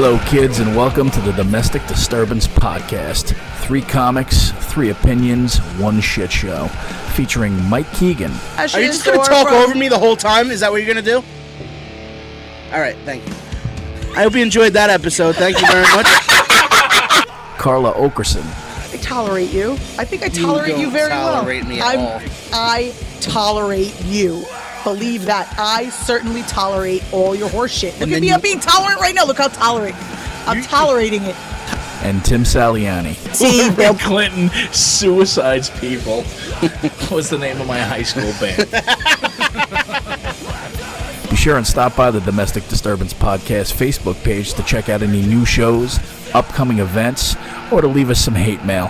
Hello, kids, and welcome to the Domestic Disturbance podcast. 3 comics, 3 opinions, 1 shit show. Featuring Mike Keegan. Are you just going to talk over me the whole time? Is that what you're going to do? All right, thank you. I hope you enjoyed that episode. Thank you very much. Carla Oakerson. I tolerate you. I think I tolerate you very well. You don't tolerate me at all. I tolerate you. Believe that. I certainly tolerate all your horse shit. Look at me. I'm being tolerant right now. Look how tolerant. I'm tolerating it. And Tim Saliani. See, Bill Clinton suicides people was the name of my high school band. Be sure and stop by the Domestic Disturbance podcast Facebook page to check out any new shows, upcoming events, or to leave us some hate mail.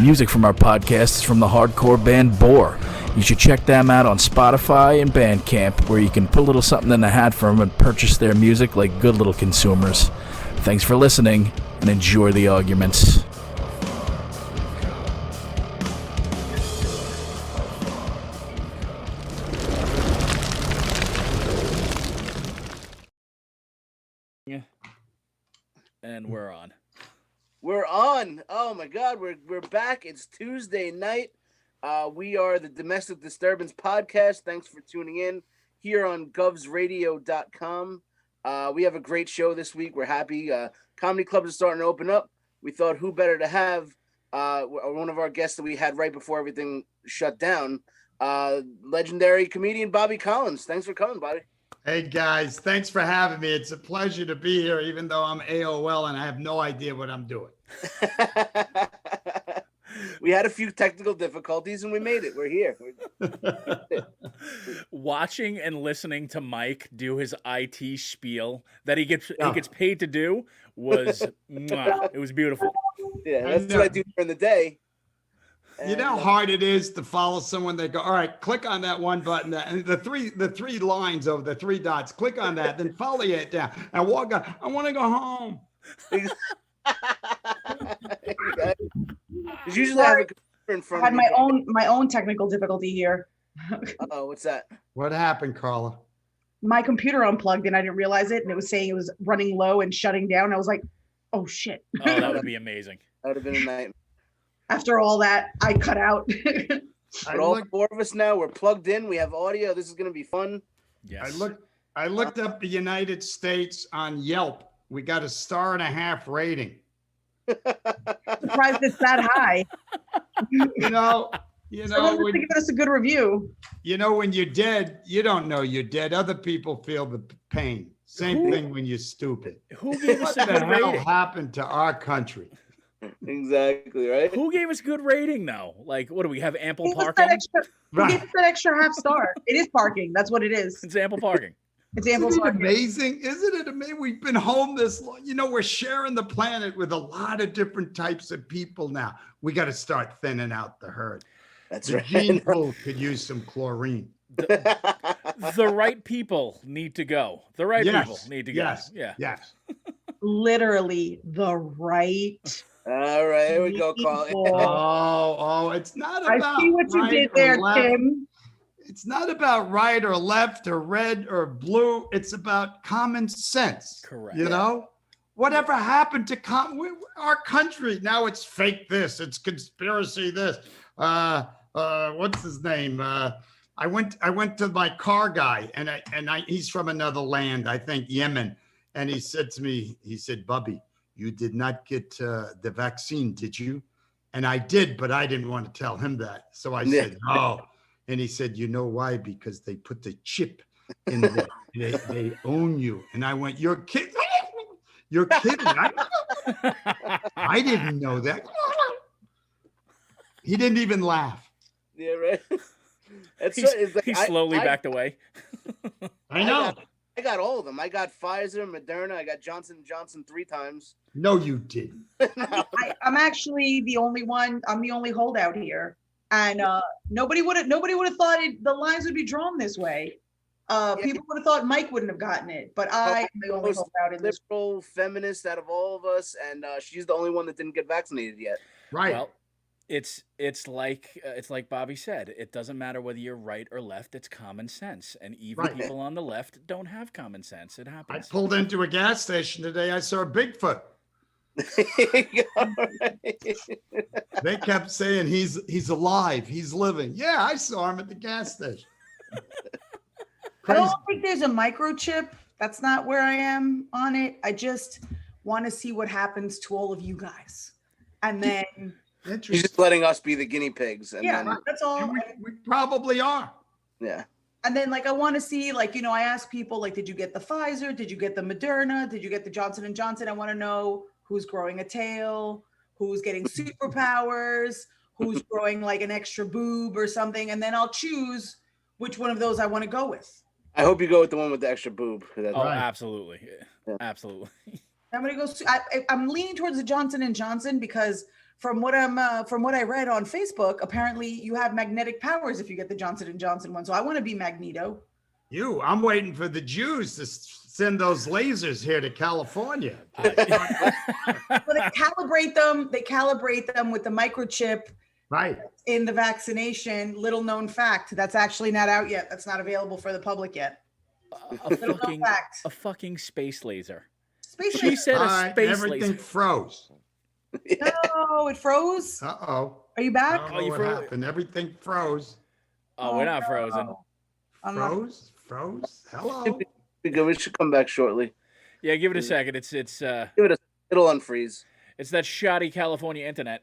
Music from our podcast is from the hardcore band Bore. You should check them out on Spotify and Bandcamp, where you can put a little something in the hat for them and purchase their music like good little consumers. Thanks for listening, and enjoy the arguments. And we're on. We're on. Oh my God, we're back. It's Tuesday night. We are the Domestic Disturbance podcast. Thanks for tuning in here on govsradio.com. We have a great show this week. We're happy. Comedy clubs are starting to open up. We thought who better to have one of our guests that we had right before everything shut down, legendary comedian Bobby Collins. Thanks for coming, Bobby. Hey guys, thanks for having me. It's a pleasure to be here, even though I'm AOL and I have no idea what I'm doing. We had a few technical difficulties and we made it. We're here. Watching and listening to Mike do his IT spiel that he gets paid to do was it was beautiful. Yeah, that's what I do during the day. You know how hard it is to follow someone. They go, all right, click on that one button, and the three lines over the 3 dots. Click on that, then follow it down. And walk on. I want to go home. Usually I have a computer in front I of had me. my own technical difficulty here. Oh, what's that? What happened, Carla? My computer unplugged and I didn't realize it, and it was saying it was running low and shutting down. I was like, oh shit. Oh, that would be amazing. That would have been a nightmare. After all that, I cut out. But all 4 of us now, we're plugged in. We have audio. This is going to be fun. Yes. I looked up the United States on Yelp. We got a 1.5 star rating. Surprised it's that high. You know, Someone give us a good review. You know, when you're dead, you don't know you're dead. Other people feel the pain. Same thing when you're stupid. Who gave us a What the good hell rating? happened to our country? Exactly, right? Who gave us good rating though? Like, what do we have? Ample Who gave us parking? that extra half star? It is parking. That's what it is. It's ample parking. It's ample Isn't it parking. amazing? Isn't it amazing? We've been home this long. You know, we're sharing the planet with a lot of different types of people now. We got to start thinning out the herd. That's The right. gene pool could use some chlorine. The right people need to go. The right people need to go. Yes. Yeah. Yes. Literally the right. All right, here we go, Carl. people. Oh, it's not about I see what you right did or there, left. Tim. It's not about right or left or red or blue. It's about common sense. Correct. You know, whatever happened to our country? Now it's fake this. It's conspiracy this. What's his name? I went to my car guy and he's from another land, I think Yemen. And he said to me, he said, Bubby, you did not get the vaccine, did you? And I did, but I didn't want to tell him that. So I said, no. And he said, you know why? Because they put the chip in there. They own you. And I went, you're kidding. You're kidding. I didn't know that. He didn't even laugh. Yeah, right. He slowly backed away. I know. I got all of them. I got Pfizer, Moderna. I got Johnson & Johnson 3 times. No, you didn't. I'm actually the only one. I'm the only holdout here, and nobody would have thought the lines would be drawn this way. People would have thought Mike wouldn't have gotten it, but I'm the only holdout in this. Liberal feminist out of all of us, and she's the only one that didn't get vaccinated yet. Right. Well, It's like Bobby said. It doesn't matter whether you're right or left. It's common sense, and even Right. people on the left don't have common sense. It I happens. pulled into a gas station today. I saw a Bigfoot. They kept saying he's alive, he's living. Yeah, I saw him at the gas station. I Crazy. don't think there's a microchip. That's not where I am on it. I just want to see what happens to all of you guys. And then, He's Interesting. just letting us be the guinea pigs. And yeah, then, that's all. And we probably are. yeah. And then, like, I want to see, like, I ask people, like, did you get the Pfizer? Did you get the Moderna? Did you get the Johnson & Johnson? I want to know who's growing a tail, who's getting superpowers, who's growing, like, an extra boob or something. And then I'll choose which one of those I want to go with. I hope you go with the one with the extra boob. That's Oh, Right. absolutely, Yeah. absolutely. I'm going to go, I'm leaning towards the Johnson & Johnson because from what I read on Facebook, apparently you have magnetic powers if you get the Johnson & Johnson one. So I want to be Magneto. I'm waiting for the Jews to send those lasers here to California. But they calibrate them with the microchip Right. in the vaccination. Little known fact, that's actually not out yet. That's not available for the public yet. A fucking space laser. Space She laser. said All a right, space everything laser. froze. No, it froze. Uh-oh. Are you I back? don't Oh, know you what froze. happened. Everything froze. Oh, we're not frozen. I'm not- Froze. Hello. We should come back shortly. Yeah, give it a second. It's Give it a. It'll unfreeze. it's that shoddy California internet.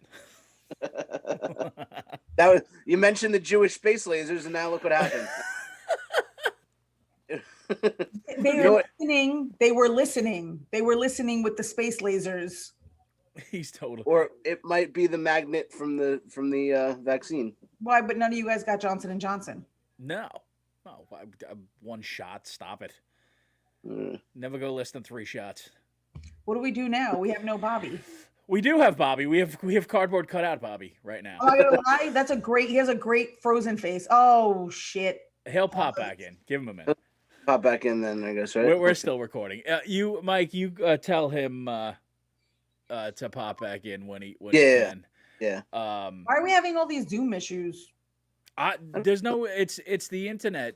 You mentioned the Jewish space lasers, and now look what happened. They You know were what? listening. They were listening. They were listening with the space lasers. He's totally. Or it might be the magnet from the vaccine. Why? But none of you guys got Johnson & Johnson. No. One shot. Stop it. Mm. Never go less than 3 shots. What do we do now? We have no Bobby. We do have Bobby. We have cardboard cutout Bobby right now. I'm not gonna lie. He has a great frozen face. Oh shit. He'll pop back in. Give him a minute. Pop back in then, I guess, right? We're still recording. Mike, tell him to pop back in when he can. Yeah. Why are we having all these Zoom issues? There's no. It's the internet.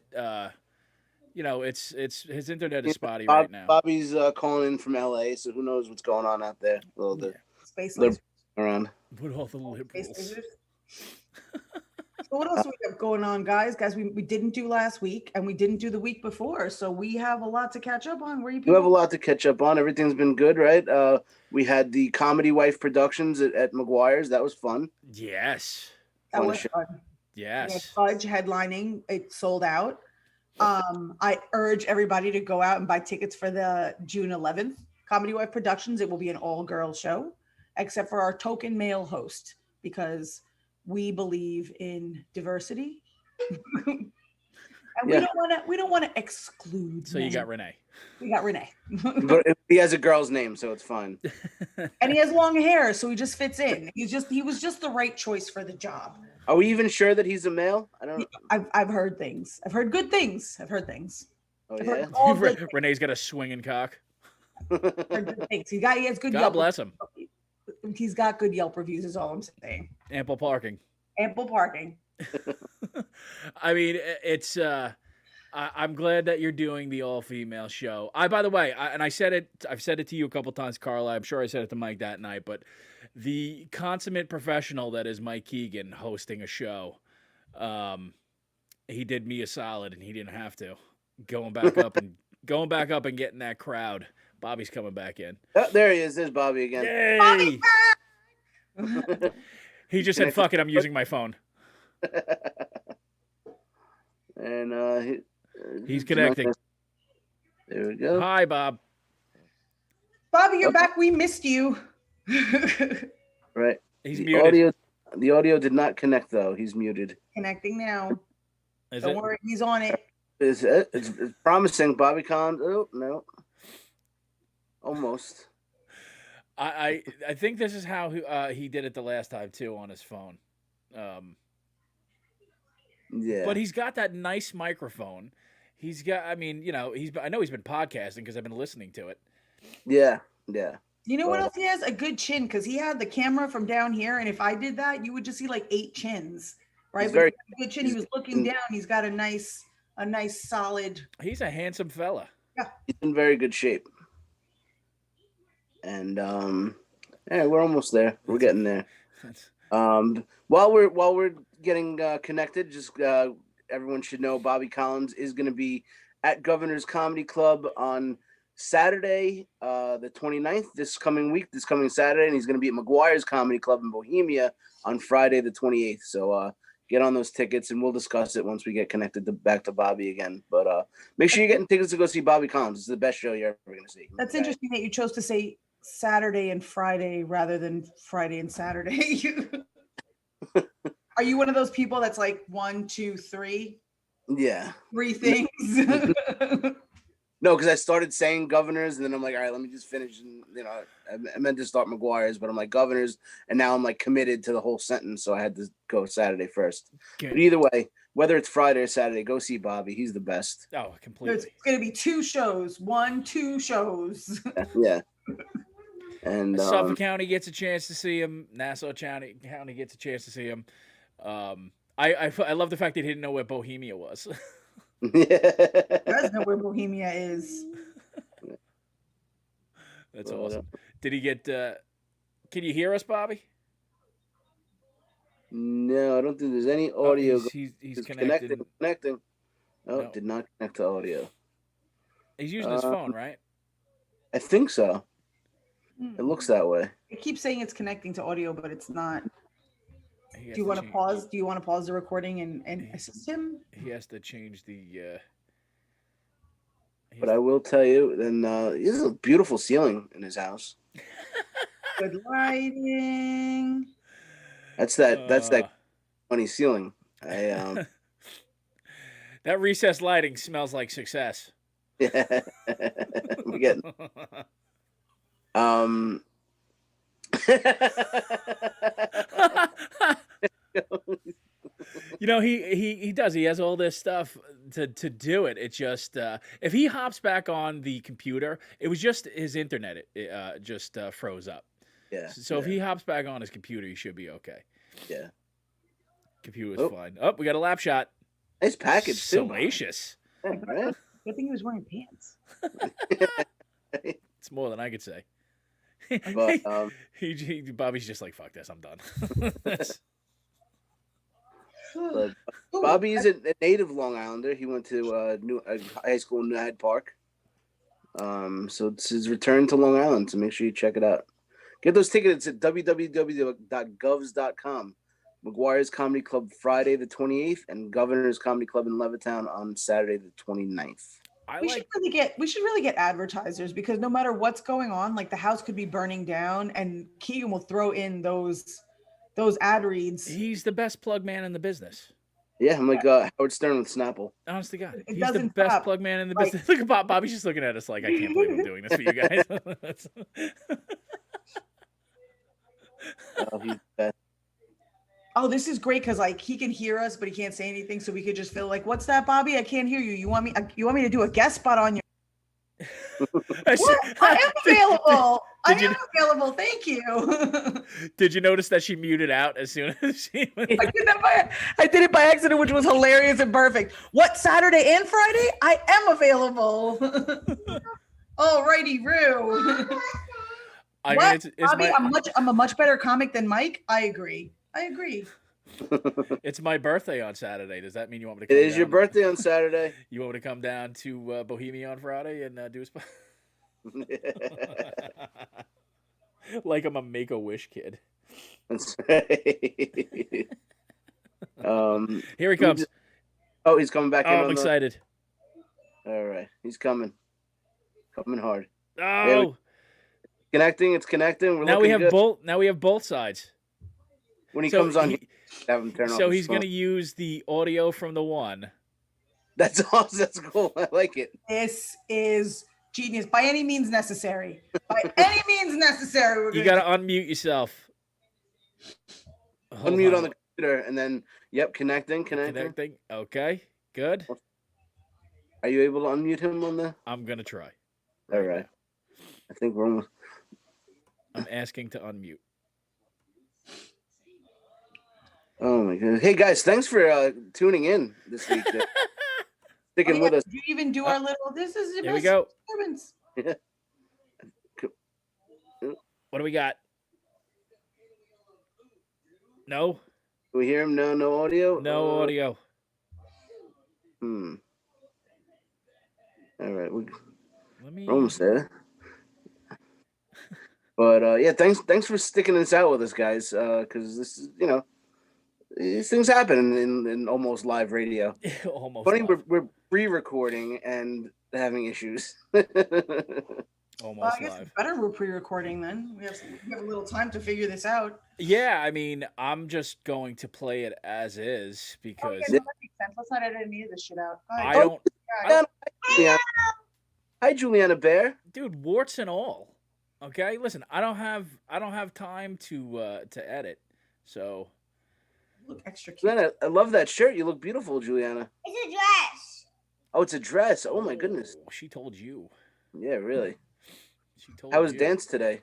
It's his internet is spotty right now. Bobby's calling in from LA, so who knows what's going on out there? Well, the Space They're- lasers. around. With all the Space liberals. lasers. So what else do we have going on, guys? Guys, we didn't do last week and we didn't do the week before, so we have a lot to catch up on. Where you We have a people? lot to catch up on. Everything's been good, right? We had the Comedy Wife Productions at McGuire's. That was fun. Yes. That fun was shit. fun. We had Yes. Fudge headlining. It sold out. I urge everybody to go out and buy tickets for the June 11th Comedy Wife Productions. It will be an all-girl show, except for our token male host, because we believe in diversity. And Yeah. we don't want to exclude. So you men. got Renee. We got Renee. But he has a girl's name, so it's fine. And he has long hair, so he just fits in. He was just the right choice for the job. Are we even sure that he's a male? I don't. I've heard things. I've heard good things. I've heard things. Oh I've yeah. heard all good things. Renee's got a swinging cock. Heard good things. He has good God Yelp. bless him. He's got good Yelp reviews. Is all I'm saying. Ample parking. Ample parking. I mean, it's. I'm glad that you're doing the all-female show. By the way, I've said it to you a couple times, Carla. I'm sure I said it to Mike that night, but the consummate professional that is Mike Keegan hosting a show, he did me a solid, and he didn't have to. Going back up and getting that crowd. Bobby's coming back in. Oh, there he is. There's Bobby again. Yay! He just said, "Fuck it, I'm using my phone." And He's connecting. There we go. Hi, Bob. Bobby, you're back. We missed you. Right. He's the muted. audio did not connect though. He's muted. Connecting now. Is Don't it? worry, he's on it. It's promising. Bobby Collins. Oh no. Almost. I think this is how he did it the last time too on his phone. Yeah. But he's got that nice microphone. He's got. I mean, I know he's been podcasting because I've been listening to it. Yeah. Yeah. You know what else he has? A good chin, because he had the camera from down here, and if I did that, you would just see like 8 chins, right? He's But very- he had a good chin. He was looking down. He's got a nice solid. He's a handsome fella. He's in very good shape. And yeah, we're almost there. We're getting there. While we're getting connected, just everyone should know Bobby Collins is going to be at Governor's Comedy Club on Saturday, the 29th, this coming Saturday, and he's going to be at McGuire's Comedy Club in Bohemia on Friday, the 28th. So get on those tickets, and we'll discuss it once we get connected back to Bobby again. But make sure you're getting tickets to go see Bobby Collins. It's the best show you're ever going to see. That's interesting that you chose to say Saturday and Friday rather than Friday and Saturday. Are you one of those people that's like 1, 2, 3? Yeah. 3 things? No, because I started saying Governors, and then I'm like, all right, let me just finish. And I meant to start McGuire's, but I'm like Governors, and now I'm like committed to the whole sentence, so I had to go Saturday first. Okay. But either way, whether it's Friday or Saturday, go see Bobby. He's the best. Oh, completely. It's going to be 2 shows. 1, 2 shows. Yeah. And Suffolk County gets a chance to see him. Nassau County gets a chance to see him. I love the fact that he didn't know where Bohemia was. He does know where Bohemia is. That's awesome. Did he get? Can you hear us, Bobby? No, I don't think there's any audio. He's connected. Connecting. Oh, No. did not connect to audio. He's using his phone, right? I think so. It looks that way. It keeps saying it's connecting to audio, but it's not. He Do has you want to change- pause? Do you want to pause the recording and assist him? He has to change the. But I will tell you, then he has a beautiful ceiling in his house. Good lighting. That's that funny ceiling. I That recessed lighting smells like success. yeah. We get He does. He has all this stuff to do it. It just if he hops back on the computer, it was just his internet. It just froze up. Yeah. So if he hops back on his computer, he should be okay. Yeah. Computer's fine. Oh, we got a lap shot. Nice package too. Salacious. Yeah, right? Good thing he was wearing pants. It's more than I could say. But Bobby's just like, fuck this, I'm done. But Bobby is a native Long Islander. He went to high school in New Hyde Park. So it's his return to Long Island. So make sure you check it out. Get those tickets at www.govs.com. McGuire's Comedy Club Friday the 28th, and Governor's Comedy Club in Levittown on Saturday the 29th. We should really get advertisers, because no matter what's going on, like the house could be burning down, and Keegan will throw in those ad reads. He's the best plug man in the business. Yeah, I'm like Howard Stern with Snapple. Honest to God, It he's the doesn't best stop. plug man in the business. Look at Bob. Bobby's just looking at us like, I can't believe I'm doing this for you guys. He's the best. Oh, this is great, because like he can hear us, but he can't say anything, so we could just feel like, "What's that, Bobby? I can't hear you. You want me to do a guest spot on your?" What? I am available. I am available. Thank you. Did you notice that she muted out as soon as she? I did it by accident, which was hilarious and perfect. What, Saturday and Friday? I am available. Alrighty, Roo. Bobby, I'm a much better comic than Mike. I agree. It's my birthday on Saturday. Does that mean you want me to come It is down? your birthday on Saturday. You want me to come down to Bohemia on Friday and do a spot? Like I'm a Make-A-Wish kid. That's right. Here he comes. He's coming back in. I'm excited. All right, he's coming. Coming hard. Oh, It's connecting. now we have both sides. When he comes on, have him turn off. So his he's phone. going to use the audio from the one. That's awesome. That's cool. I like it. This is genius. By any means necessary. By any means necessary. You got to unmute yourself. Unmute on the computer, and then connecting. Okay, good. Are you able to unmute him on the? I'm gonna try. All right. I think we're almost. I'm asking to unmute. Oh my goodness. Hey guys, thanks for tuning in this week. Sticking with us. Did you even do our little? This is Here we go. Disturbance. What do we got? No, Can we hear him? No audio. no audio. All right, we're Let me. almost there. But yeah, thanks for sticking this out with us, guys. Because this is, these things happen in almost live radio. Almost. Funny, live. we're pre-recording and having issues. Almost Well, I guess live. it's better we're pre-recording then. We have a little time to figure this out. Yeah, I mean, I'm just going to play it as is because that makes sense. Let's not edit any of this shit out. I don't, Yeah. Hi, Juliana Bear. dude, warts and all. Okay, listen, I don't have time to edit, so Look extra cute. Juliana, I love that shirt. You look beautiful, Juliana. It's a dress. Oh, it's a dress. Oh my goodness. She told you. Yeah, really. She told How was you. dance today?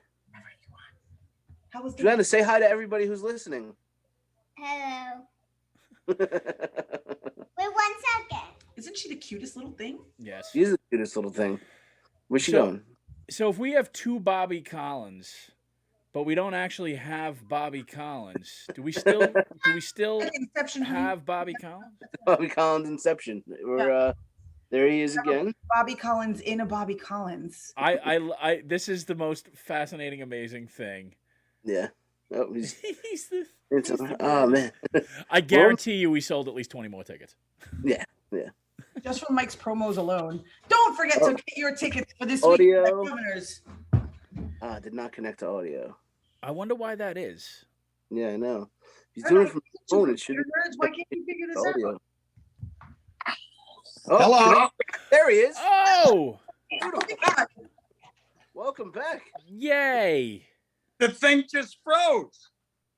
How was the Juliana, say hi to everybody who's listening. Hello. Wait 1 second. Isn't she the cutest little thing? Yes. She's the cutest little thing. Where's she So- going? So if we have two Bobby Collins, but we don't actually have Bobby Collins, do we still Inception, honey. have Bobby Collins? Bobby Collins Inception. There he is again. Bobby Collins in a Bobby Collins. I this is the most fascinating, amazing thing. Yeah. Oh, he's, Oh man. I guarantee you we sold at least 20 more tickets. Yeah. Just from Mike's promos alone. Don't forget to get your tickets for this Audio. week at Governors. Did not connect to audio. I wonder why that is. Yeah, I know. He's I doing know, it from his phone. It should Nerds, why can't you figure this audio. out? Oh, Hello. there he is. Oh, Welcome back. yay. The thing just froze.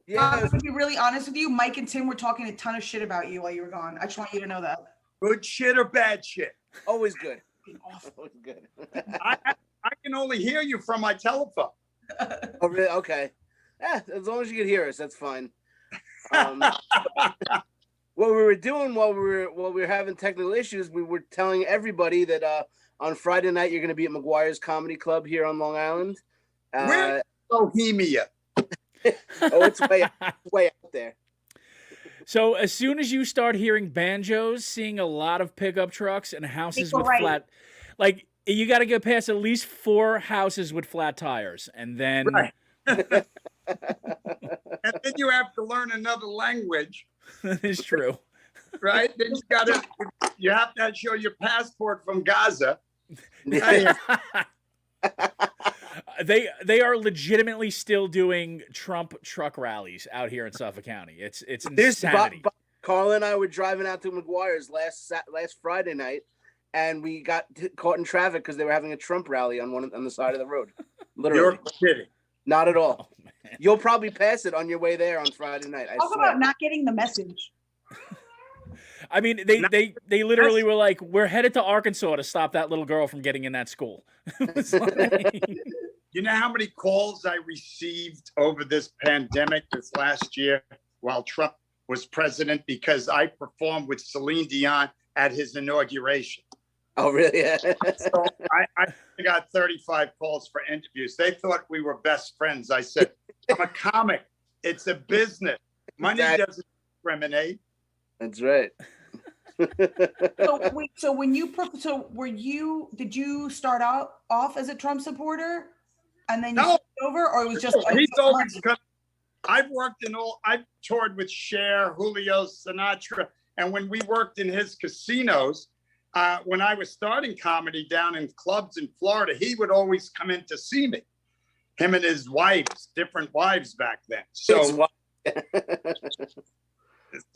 Yeah. I'm gonna be really honest with you. Mike and Tim were talking a ton of shit about you while you were gone. I just want you to know that. Good shit or bad shit? Always good. Always good. I can only hear you from my telephone. Oh, really? Okay. Yeah, as long as you can hear us, that's fine. What we were doing while we were having technical issues, we were telling everybody that on Friday night you're going to be at McGuire's Comedy Club here on Long Island. Where's Bohemia? It's way out there. So as soon as you start hearing banjos, seeing a lot of pickup trucks and houses Go with right. flat, like you got to get past at least 4 houses with flat tires, and then Right. And then you have to learn another language, that is true. right? Then you have to show your passport from Gaza. They are legitimately still doing Trump truck rallies out here in Suffolk County. It's insanity. Carla and I were driving out to McGuire's last Friday night, and we got caught in traffic because they were having a Trump rally on the side of the road. Literally, You're kidding. not at all. Oh, man. You'll probably pass it on your way there on Friday night. I Talk swear. about not getting the message. I mean, they literally were like, "We're headed to Arkansas to stop that little girl from getting in that school." It's like- You know how many calls I received over this pandemic this last year while Trump was president because I performed with Celine Dion at his inauguration. Oh, really? So I got 35 calls for interviews. They thought we were best friends. I said, I'm a comic. It's a business. Money Exactly. doesn't discriminate. That's right. So wait, so when you did you start out off as a Trump supporter and then you No. switched over, or it was just He's always come. I've toured with Cher, Julio, Sinatra. And when we worked in his casinos, when I was starting comedy down in clubs in Florida, he would always come in to see me. Him and his wives, different wives back then. So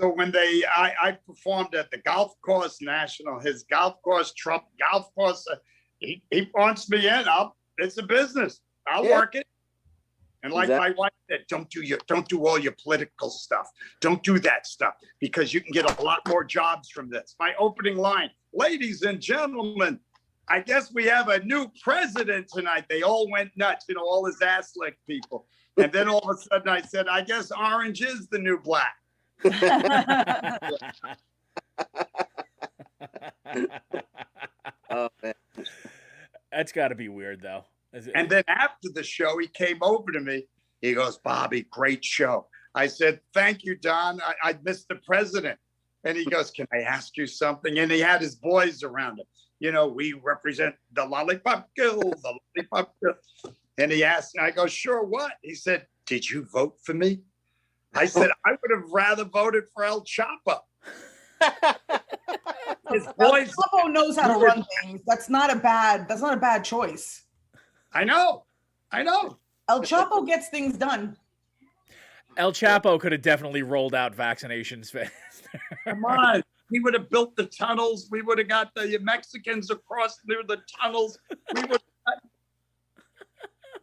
when I performed at the Golf Course National, his golf course, Trump golf course, he wants me in. It's a business. I'll work it. And like my wife said, don't do all your political stuff. Don't do that stuff because you can get a lot more jobs from this. My opening line, ladies and gentlemen, I guess we have a new president tonight. They all went nuts, all his ass lick people. And then all of a sudden I said, I guess orange is the new black. Oh, man. That's got to be weird, though. And then after the show, he came over to me. He goes, Bobby, great show. I said, thank you, Don. I missed the president. And he goes, can I ask you something? And he had his boys around him. We represent the Lollipop Guild, the Lollipop Guild. And he asked, I go, sure, what? He said, did you vote for me? I said, I would have rather voted for El Chapo. His boys. El Chapo knows how to run things. That's not a bad choice. I know. El Chapo gets things done. El Chapo could have definitely rolled out vaccinations fast. Come on. He would have built the tunnels. We would have got the Mexicans across through the tunnels. We would have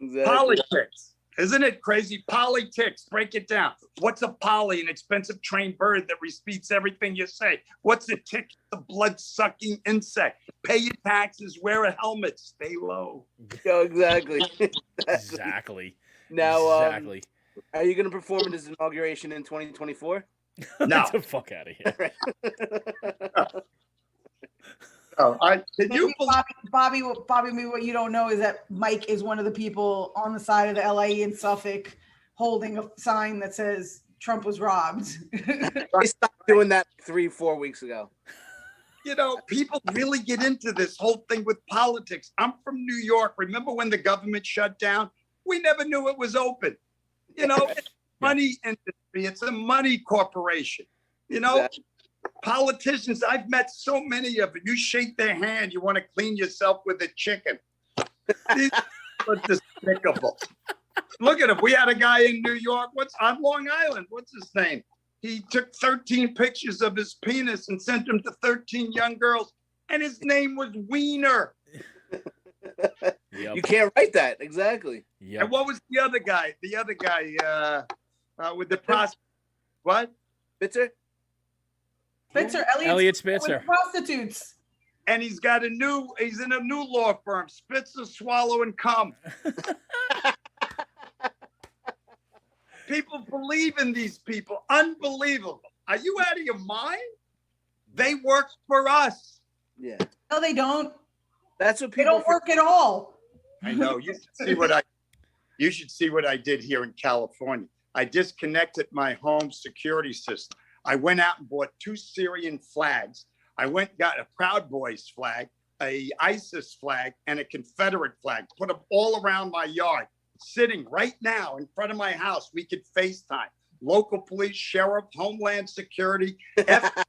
Exactly. Politics. Isn't it crazy? Politics. Break it down. What's a poly? An expensive trained bird that repeats everything you say. What's a tick? A blood-sucking insect. Pay your taxes. Wear a helmet. Stay low. Yeah, exactly. Exactly. Now, exactly. Are you going to perform in his inauguration in 2024? No. Get the fuck out of here. Can you Bobby, what you don't know is that Mike is one of the people on the side of the LA in Suffolk holding a sign that says Trump was robbed. I stopped doing that 3-4 weeks ago. People really get into this whole thing with politics. I'm from New York. Remember when the government shut down? We never knew it was open. It's money industry. It's a money corporation. Exactly. Politicians, I've met so many of them. You shake their hand, you want to clean yourself with a chicken. These are despicable. Look at him. We had a guy in New York. What's on Long Island? What's his name? He took 13 pictures of his penis and sent them to 13 young girls, and his name was Wiener. Yep. You can't write that. Exactly. Yep. And what was the other guy? The other guy with the prostitute. What? Spitzer? Elliot Spitzer. Prostitutes. And he's in a new law firm, Spitzer, Swallow, and Cum. People believe in these people. Unbelievable. Are you out of your mind? They work for us. Yeah. No, they don't. That's what They people don't work at all. I know. You should see what I did here in California. I disconnected my home security system. I went out and bought 2 Syrian flags. I went and got a Proud Boys flag, a ISIS flag, and a Confederate flag. Put them all around my yard. Sitting right now in front of my house, we could FaceTime. Local police, sheriff, Homeland Security, FBI,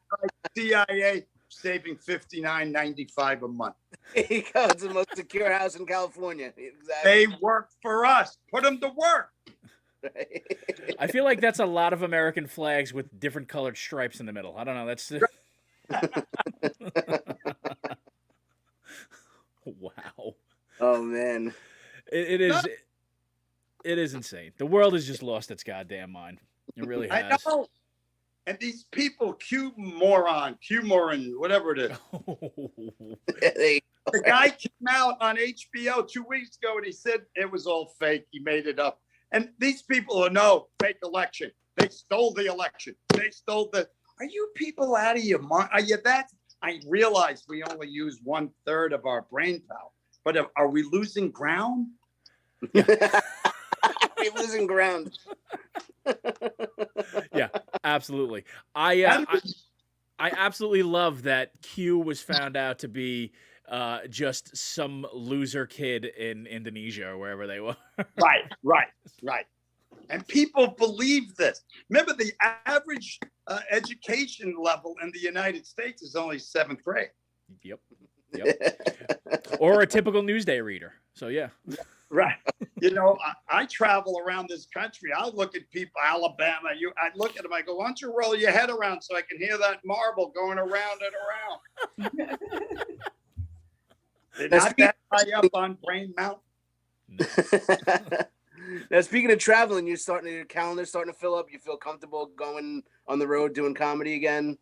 CIA, saving $59.95 a month. It's the most secure house in California. Exactly. They work for us. Put them to work. I feel like that's a lot of American flags with different colored stripes in the middle. I don't know. That's wow. Oh man, it is insane. The world has just lost its goddamn mind. It really has. I know. And these people, Q moron, whatever it is. The guy came out on HBO 2 weeks ago and he said it was all fake. He made it up. And these people are fake election. They stole the election. They stole Are you people out of your mind? Are you that? I realize we only use 1/3 of our brain power, but are we losing ground? we're losing ground. Yeah, absolutely. I absolutely love that Q was found out to be just some loser kid in Indonesia or wherever they were. Right. And people believe this. Remember, the average education level in the United States is only 7th grade. Yep. Or a typical Newsday reader. So, yeah. Right. I travel around this country. I look at people, Alabama. I look at them. I go, why don't you roll your head around so I can hear that marble going around and around? They're not that high up on Brain Mountain. No. Now, speaking of traveling, your calendar's starting to fill up. You feel comfortable going on the road doing comedy again?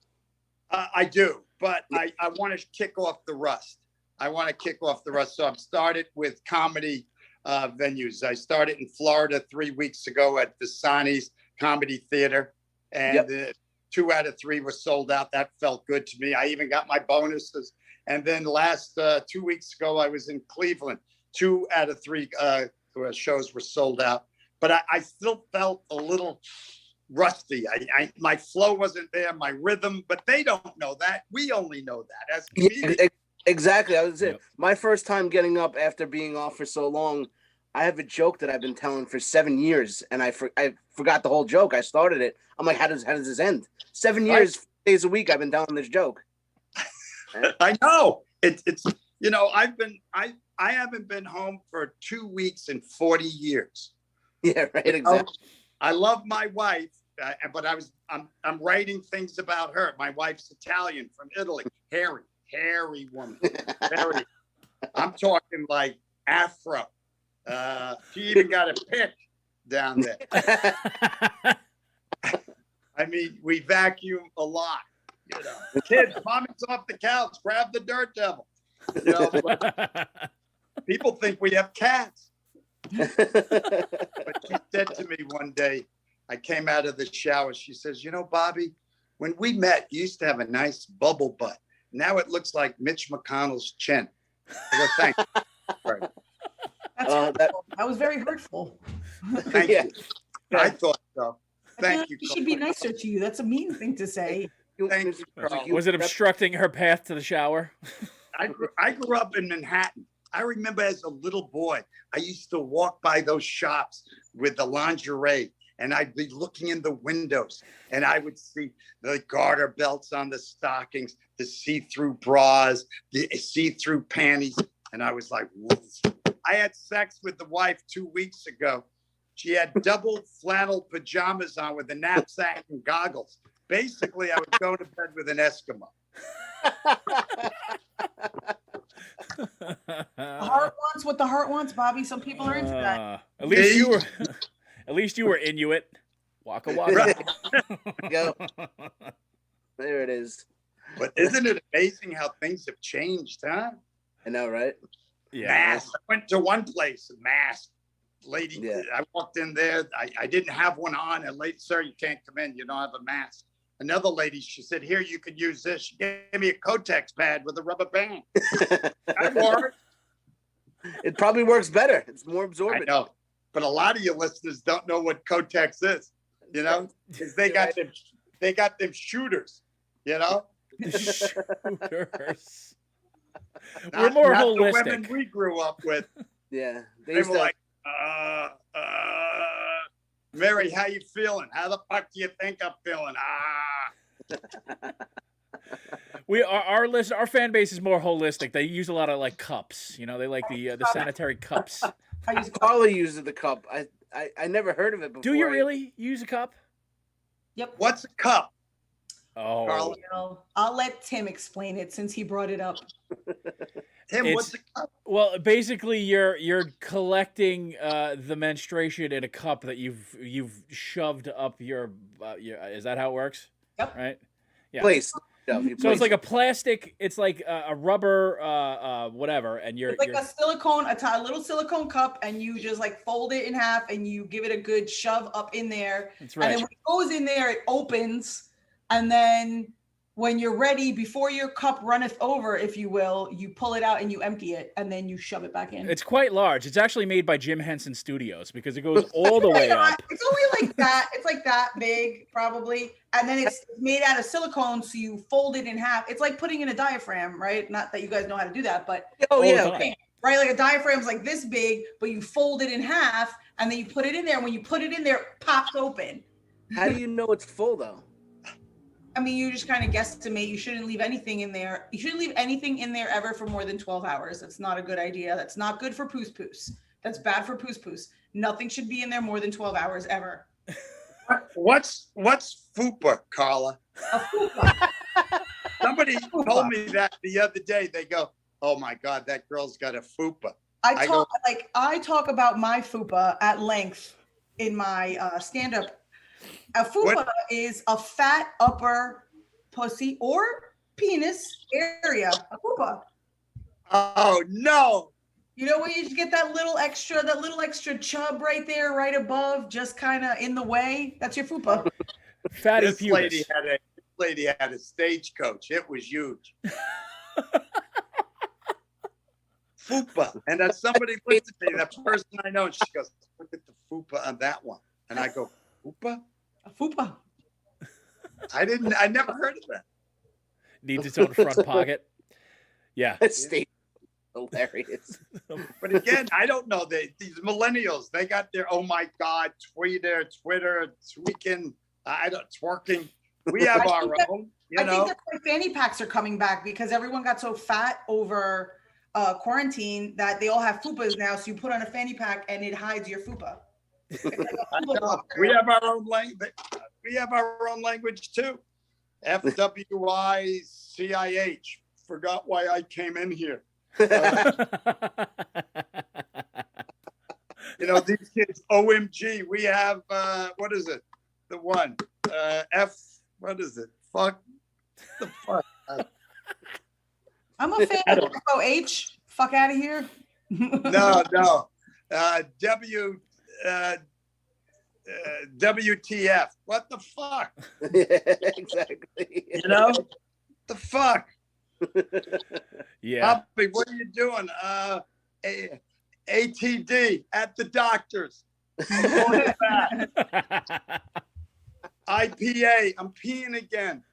I do, but I want to kick off the rust. I want to kick off the rest. So I've started with comedy venues. I started in Florida 3 weeks ago at the Sonny's Comedy Theater, and 2 out of 3 were sold out. That felt good to me. I even got my bonuses. And then last 2 weeks ago, I was in Cleveland. 2 out of 3 shows were sold out. But I still felt a little rusty. My flow wasn't there, my rhythm, but they don't know that. We only know that as comedians. Exactly. That was it. My first time getting up after being off for so long, I have a joke that I've been telling for 7 years, and I forgot the whole joke. I started it. I'm like, how does this end? 7 years, 4 days a week, I've been telling this joke. I know. It's I haven't been home for 2 weeks in 40 years. Yeah, right. Exactly. I love my wife, but I'm writing things about her. My wife's Italian from Italy. Hairy woman. Hairy. I'm talking like Afro. She even got a pick down there. I mean, we vacuum a lot. The kids, mommy's off the couch, grab the dirt devil. People think we have cats. But she said to me one day, I came out of the shower. She says, Bobby, when we met, you used to have a nice bubble butt. Now it looks like Mitch McConnell's chin. I go, thank you. Right. That was very hurtful. Thank you. I thought so. Thank you. She should be nicer to you. That's a mean thing to say. Thank you, Carl. Was it obstructing her path to the shower? I grew up in Manhattan. I remember as a little boy, I used to walk by those shops with the lingerie, and I'd be looking in the windows, and I would see the garter belts on the stockings, the see-through bras, the see-through panties, and I was like, whoa. I had sex with the wife 2 weeks ago. She had double flannel pajamas on with a knapsack and goggles. Basically, I was going to bed with an Eskimo. The heart wants what the heart wants, Bobby. Some people are into that. At least you were Inuit. Waka waka. Right. Go. There it is. But isn't it amazing how things have changed, huh? I know, right? Yeah. Mask. I went to one place, a mask. Lady, Yeah. I walked in there. I didn't have one on. And lady, sir, you can't come in. You don't have a mask. Another lady, she said, here, you could use this. She gave me a Kotex pad with a rubber band. I wore it. It probably works better. It's more I absorbent. know. But a lot of your listeners don't know what Kotex is, because they got them shooters, Shooters. We're more not holistic. The women we grew up with. Yeah. They were like, Mary, how you feeling? How the fuck do you think I'm feeling? Our fan base is more holistic. They use a lot of like cups. They like the sanitary cups. Carla uses the cup. I never heard of it before. Do you really use a cup? Yep. What's a cup? Oh, Carla? I'll let Tim explain it since he brought it up. Tim, what's a cup? Well, basically, you're collecting the menstruation in a cup that you've shoved up your. Is that how it works? Yep. Right. Yeah. Place. So it's like a plastic. It's like a rubber, whatever, and It's like a silicone, a little silicone cup, and you just like fold it in half, and you give it a good shove up in there. That's right. And then when it goes in there, it opens, and then when you're ready, before your cup runneth over, if you will, you pull it out and you empty it, and then you shove it back in. It's quite large. It's actually made by Jim Henson Studios because it goes all the way up. It's only like that. It's like that big, probably. And then it's made out of silicone, so you fold it in half. It's like putting in a diaphragm, right? Not that you guys know how to do that, but Okay. Right, like a diaphragm's like this big, but you fold it in half, and then you put it in there. And when you put it in there, it pops open. How do you know it's full though? I mean, you just kind of guesstimate. You shouldn't leave anything in there. You shouldn't leave anything in there ever for more than 12 hours. That's not a good idea. That's not good for poos. That's bad for poos. Nothing should be in there more than 12 hours ever. What's fupa, Carla? A fupa. Somebody told me that the other day. They go, "Oh my God, that girl's got a fupa." I talk about my fupa at length in my stand-up. A fupa is a fat upper pussy or penis area. A fupa. Oh no! You know where you get that little extra chub right there, right above, just kind of in the way? That's your fupa. Fatty This pubis. lady had a stagecoach. It was huge. Fupa. And as somebody looked at me, that person I know, and she goes, "Look at the fupa on that one." And I go, "Fupa? A fupa. I never heard of that." Needs its own front pocket. Yeah. That's hilarious. But again, I don't know. These millennials, they got their, oh my God, Twitter, tweaking, twerking. We have our own, I think that's why fanny packs are coming back, because everyone got so fat over quarantine that they all have fupas now. So you put on a fanny pack and it hides your fupa. We have our own language. We have our own language too. FWICIH. Forgot why I came in here. These kids, OMG. We have, what is it? The one, what is it? Fuck. The fuck. I'm a fan of FOH. Fuck out of here. No. WTF. What the fuck? Exactly. The fuck? Yeah. Bobby, what are you doing? ATD at the doctor's. I'm going back. IPA. I'm peeing again.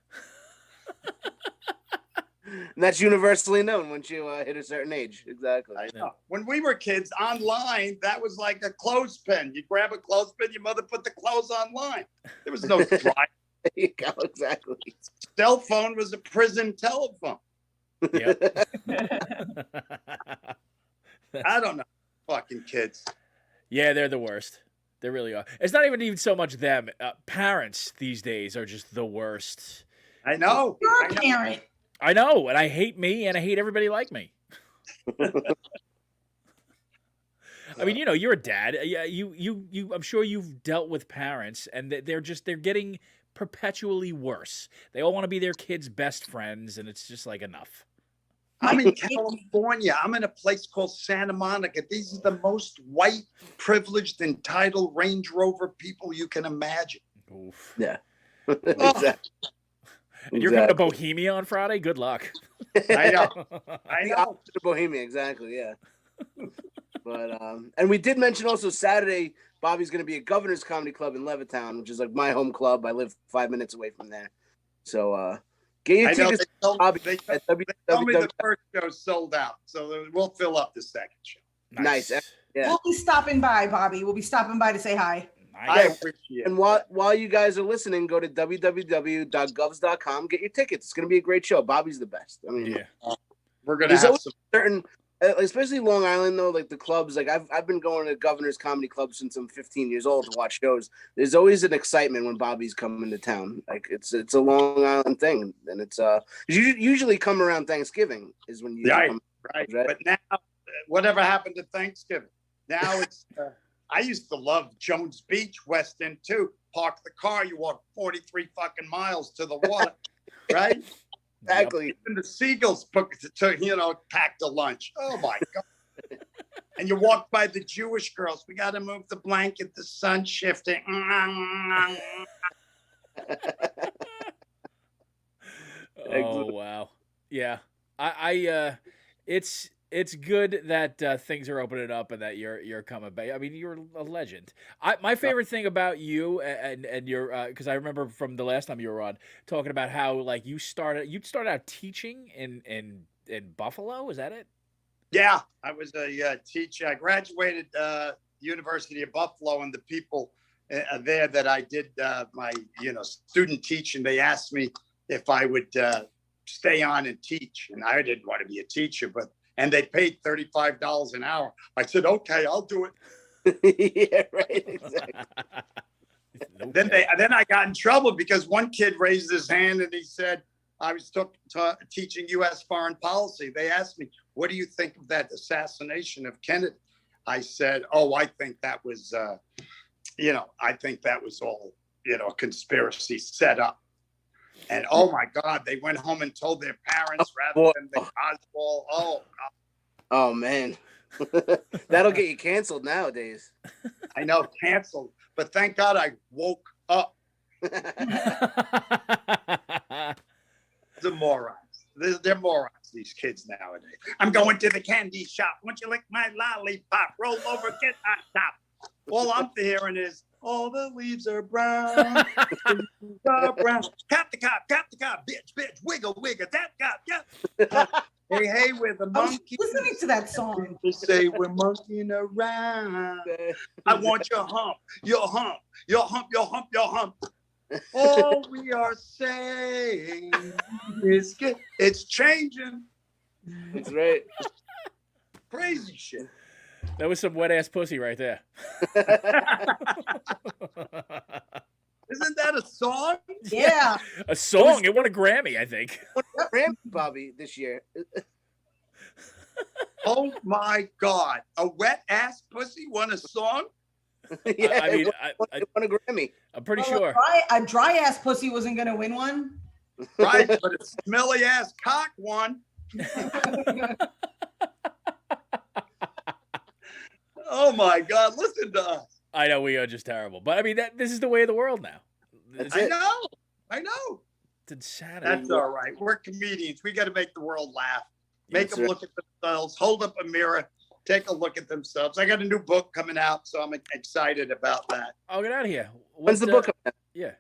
And that's universally known once you hit a certain age. Exactly. I know. When we were kids, online, that was like a clothespin. You grab a clothespin, your mother put the clothes online. There was no drive. There you go. Exactly. Cell phone was a prison telephone. Yep. I don't know. Fucking kids. Yeah, they're the worst. They really are. It's not even so much them. Parents these days are just the worst. I know. You're a parent. I know, and I hate me, and I hate everybody like me. I mean, you're a dad. Yeah, you. I'm sure you've dealt with parents, and they're getting perpetually worse. They all want to be their kids' best friends, and it's just like enough. I'm in California. I'm in a place called Santa Monica. These are the most white, privileged, entitled Range Rover people you can imagine. Oof. Yeah. Exactly. And you're coming to Bohemia on Friday? Good luck. I know. The opposite of Bohemia, exactly, yeah. But and we did mention also Saturday, Bobby's going to be at Governor's Comedy Club in Levittown, which is like my home club. I live 5 minutes away from there. So get your tickets. They told me the first show sold out, so we'll fill up the second show. Nice. Yeah. We'll be stopping by, Bobby. We'll be stopping by to say hi. I appreciate it. And while you guys are listening, go to www.govs.com. Get your tickets. It's going to be a great show. Bobby's the best. I mean, Yeah. We're going to have some certain, especially Long Island though, like the clubs. Like I've been going to Governor's Comedy Club since I'm 15 years old to watch shows. There's always an excitement when Bobby's coming to town. Like it's a Long Island thing, and it's you usually come around Thanksgiving is when you come, right. But now, whatever happened to Thanksgiving? Now it's. I used to love Jones Beach, West End too. Park the car, you walk 43 fucking miles to the water, right? Exactly. And the seagulls packed a lunch. Oh my God. And you walk by the Jewish girls. We got to move the blanket. The sun's shifting. Oh wow. Yeah. It's good that things are opening up and that you're coming back. I mean, you're a legend. My favorite thing about you and your because I remember from the last time you were on talking about how like you started out teaching in Buffalo. Is that it? Yeah, I was a teacher. I graduated University of Buffalo, and the people there that I did my student teaching, they asked me if I would stay on and teach, and I didn't want to be a teacher, and they paid $35 an hour. I said, okay, I'll do it. Yeah, right. Exactly. Then I got in trouble because one kid raised his hand and he said, I was teaching U.S. foreign policy. They asked me, what do you think of that assassination of Kennedy? I said, I think that was, I think that was all, a conspiracy set up. And oh my God, they went home and told their parents rather than the Oswald. Oh, God. Oh man, that'll get you canceled nowadays. I know, canceled. But thank God I woke up. The morons. They're morons, these kids nowadays. I'm going to the candy shop. Won't you lick my lollipop? Roll over, get on top. All I'm hearing is, all the leaves are brown. Are brown. Cop the cop, bitch, wiggle, that cop, yeah. Hey, we're the I was monkeys. listening to that song. They say we're monkeying around. I want your hump, your hump, your hump, your hump, your hump. All we are saying is it's changing. That's right. Crazy shit. That was some wet ass pussy right there. Isn't that a song? Yeah. A song. It won a Grammy, I think. Grammy, Bobby, this year. Oh my God. A wet ass pussy won a song? Yeah, I mean, it won a Grammy. I'm pretty Well, sure. A dry ass pussy wasn't gonna win one. Right, but a smelly ass cock won. Oh my God, listen to us. I know we are just terrible, but I mean this is the way of the world now. I know. It's insanity. That's all right. We're comedians. We got to make the world laugh. Make That's them right. look at themselves. Hold up a mirror. Take a look at themselves. I got a new book coming out, so I'm excited about that. I'll get out of here. When's the book coming out? Yeah.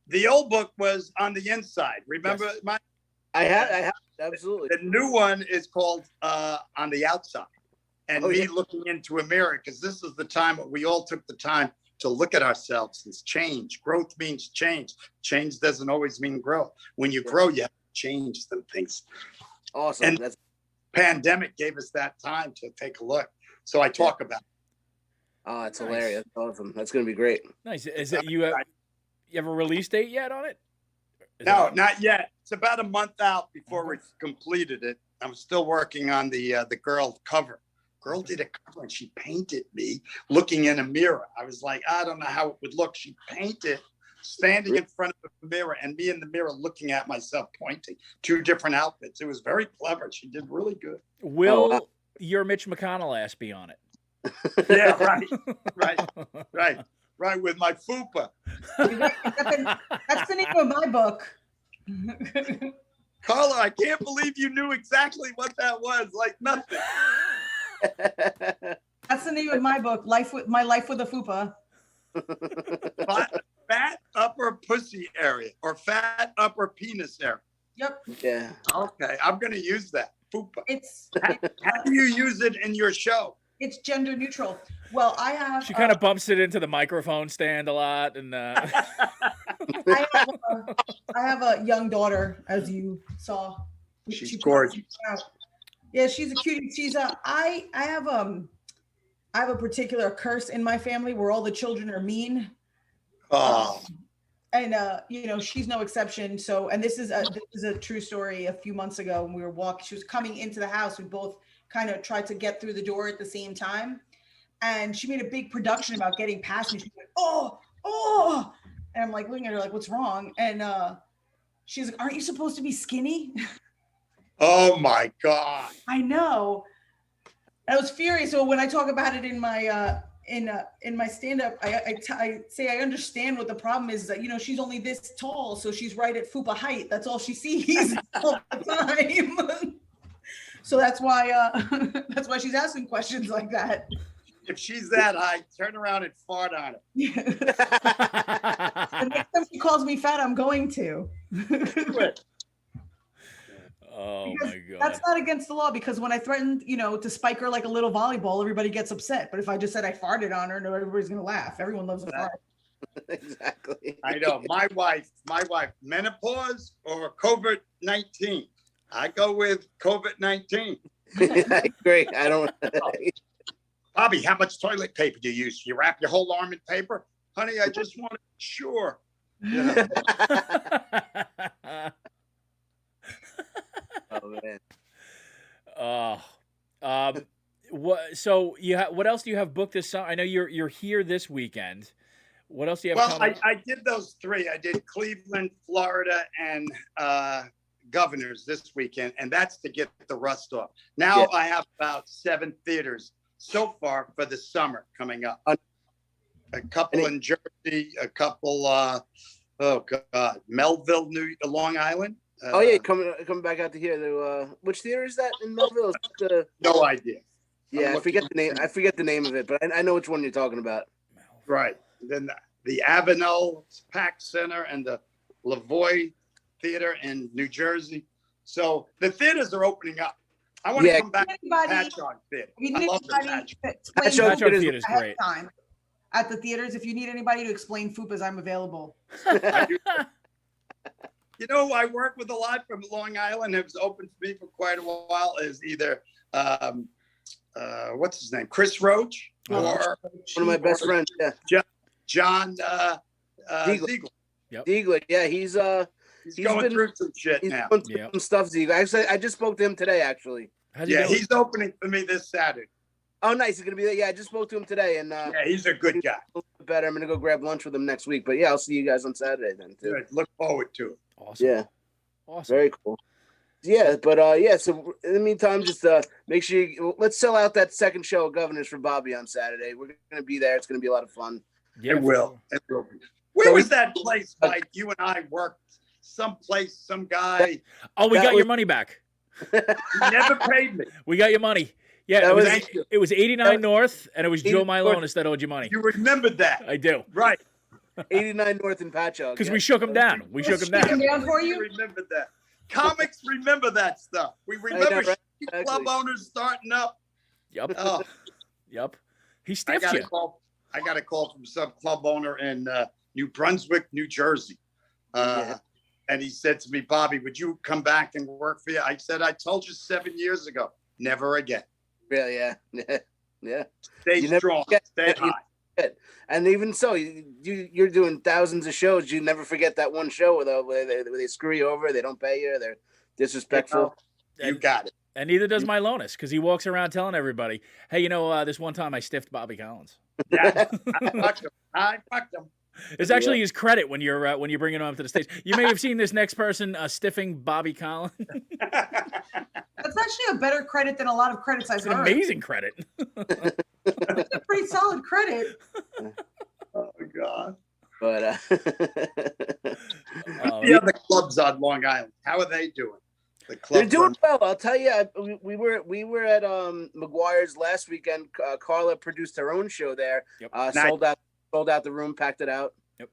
The old book was on the inside. Remember Yes. I have, absolutely. The new one is called On the Outside. And me looking into a mirror, because this is the time when we all took the time to look at ourselves and change. Growth means change. Change doesn't always mean growth. When you grow, you have to change some things. Awesome. And That's pandemic gave us that time to take a look. So I talk about it. it's hilarious. That's awesome. That's gonna be great. Nice. Is it you have a release date yet on it? No, not yet. It's about a month out before we completed it. I'm still working on the girl cover. Girl did a cover and she painted me looking in a mirror. I was like, I don't know how it would look. She painted standing in front of the mirror and me in the mirror looking at myself pointing. 2 different outfits. It was very clever. She did really good. Will your Mitch McConnell ass be on it? Yeah, right. With my fupa. That's the name of my book. Carla, I can't believe you knew exactly what that was. Like nothing. That's the name of my book, My Life with a Fupa. Fat upper pussy area or fat upper penis area. Yep. Yeah. Okay, I'm going to use that. Fupa. It's How do you use it in your show? it's gender neutral. Well, I have. She kind of bumps it into the microphone stand a lot, and I have a young daughter, as you saw. She's gorgeous. Yeah, she's a cutie. I have a particular curse in my family where all the children are mean. Oh. And she's no exception. So, and this is a true story. A few months ago, when we were walking, she was coming into the house. We both kind of tried to get through the door at the same time, and she made a big production about getting past me. She's like, "Oh," and I'm like looking at her like, "What's wrong?" And she's like, "Aren't you supposed to be skinny?" Oh my God. I know. I was furious. So when I talk about it in my in my stand-up, I say I understand what the problem is that she's only this tall, so she's right at fupa height. That's all she sees all the time. So that's why she's asking questions like that. If she's that high, turn around and fart on it. The next time she calls me fat, I'm going to. oh Because my God. that's not against the law, because when I threatened, to spike her like a little volleyball, everybody gets upset. But if I just said I farted on her, no, everybody's gonna laugh. Everyone loves a fart. Exactly. I know. My wife, menopause or COVID-19? I go with COVID-19. I agree. I don't. Bobby, how much toilet paper do you use? You wrap your whole arm in paper? Honey, I just want to be sure. Yeah. Oh man. What? So what else do you have booked this summer? I know you're here this weekend. What else do you have? Well, I did those 3. I did Cleveland, Florida, and Governor's this weekend, and that's to get the rust off. Now I have about 7 theaters so far for the summer coming up. A couple in Jersey, a couple, Melville, Long Island. Coming back out to here. Which theater is that in Melville? No idea. Yeah, I forget the name. I forget the name of it, but I know which one you're talking about. Right. Then the Avenel Pack Center and the Lavoie Theater in New Jersey. So the theaters are opening up. I want to come back to the Patchogue Theater. I love the Patchogue Theater is great. At the theaters, if you need anybody to explain fupas, I'm available. You know, I work with a lot from Long Island. It was open for me for quite a while. Is either what's his name, Chris Roach, or one of my best friends. Yeah, John Ziegler. Yep. Ziegler. Yeah, he's going through some shit now. Some stuff, Ziegler. Actually, I just spoke to him today. Actually. He's opening for me this Saturday. Oh, nice. He's gonna be there. Yeah, I just spoke to him today, and he's a good guy. Better. I'm gonna go grab lunch with him next week. But yeah, I'll see you guys on Saturday then too. Good. Look forward to it. Awesome. Yeah. Awesome. Very cool. Yeah, but so in the meantime, just make sure let's sell out that second show of Governors for Bobby on Saturday. We're gonna be there. It's gonna be a lot of fun. Yeah, it will. It will be. Where was that place, Mike? You and I worked someplace, some guy. Oh, we got your money back. You never paid me. We got your money. Yeah, it was 89 North, and it was Joe Milonis that owed you money. You remembered that. I do. Right. 89 North in Patchogue. Because we shook him down. We shook him down. For you? Remember that. Comics remember that stuff. We remember club owners starting up. Yep. Oh. Yep. He stiffed you. I got a call from some club owner in New Brunswick, New Jersey. And he said to me, Bobby, would you come back and work for you? I said, I told you 7 years ago, never again. Really, yeah. Stay strong, stay high. And even so, you're doing thousands of shows. You never forget that one show where they screw you over, they don't pay you, they're disrespectful. You got it. And neither does Milonis, because he walks around telling everybody, hey, this one time I stiffed Bobby Collins. Yeah, I fucked him. It's actually his credit when you're bringing him up to the stage. You may have seen this next person stiffing Bobby Collins. That's actually a better credit than a lot of credits I've heard. It's an amazing credit. It's a pretty solid credit. Oh God! But the clubs on Long Island, how are they doing? The clubs they're doing well. I'll tell you. We were at McGuire's last weekend. Carla produced her own show there. Yep. Sold out the room, packed it out. Yep.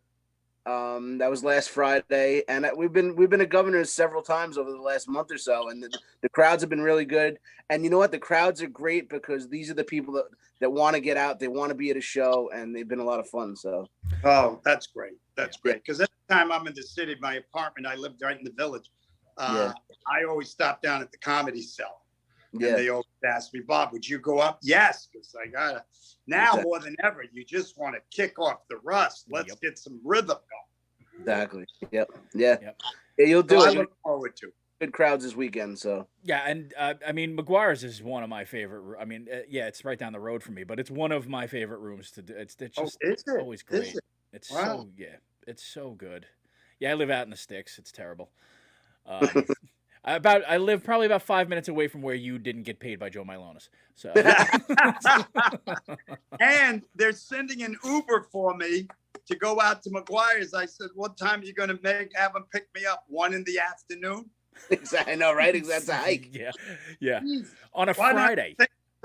That was last Friday, and we've been at Governor's several times over the last month or so, and the crowds have been really good. And you know what? The crowds are great because these are the people that want to get out, they want to be at a show, and they've been a lot of fun. So. Oh, that's great. That's great. Because every time I'm in the city, my apartment, I lived right in the village. I always stop down at the Comedy Cell. And they always ask me, Bob, would you go up? Yes, because I gotta. Now more than ever, you just want to kick off the rust. Let's get some rhythm going. Exactly. Yep. Yeah, you'll do it. I look forward to good crowds this weekend. So yeah, and I mean, McGuire's is one of my favorite. I mean, it's right down the road from me, but it's one of my favorite rooms to do. It's just always great. It's so good. Yeah, I live out in the sticks. It's terrible. I live probably about 5 minutes away from where you didn't get paid by Joe Milonis. So, and they're sending an Uber for me to go out to McGuire's. I said, "What time are you going to have them pick me up? 1 PM?" Exactly. I know, right? That's a hike. Yeah. On a Friday.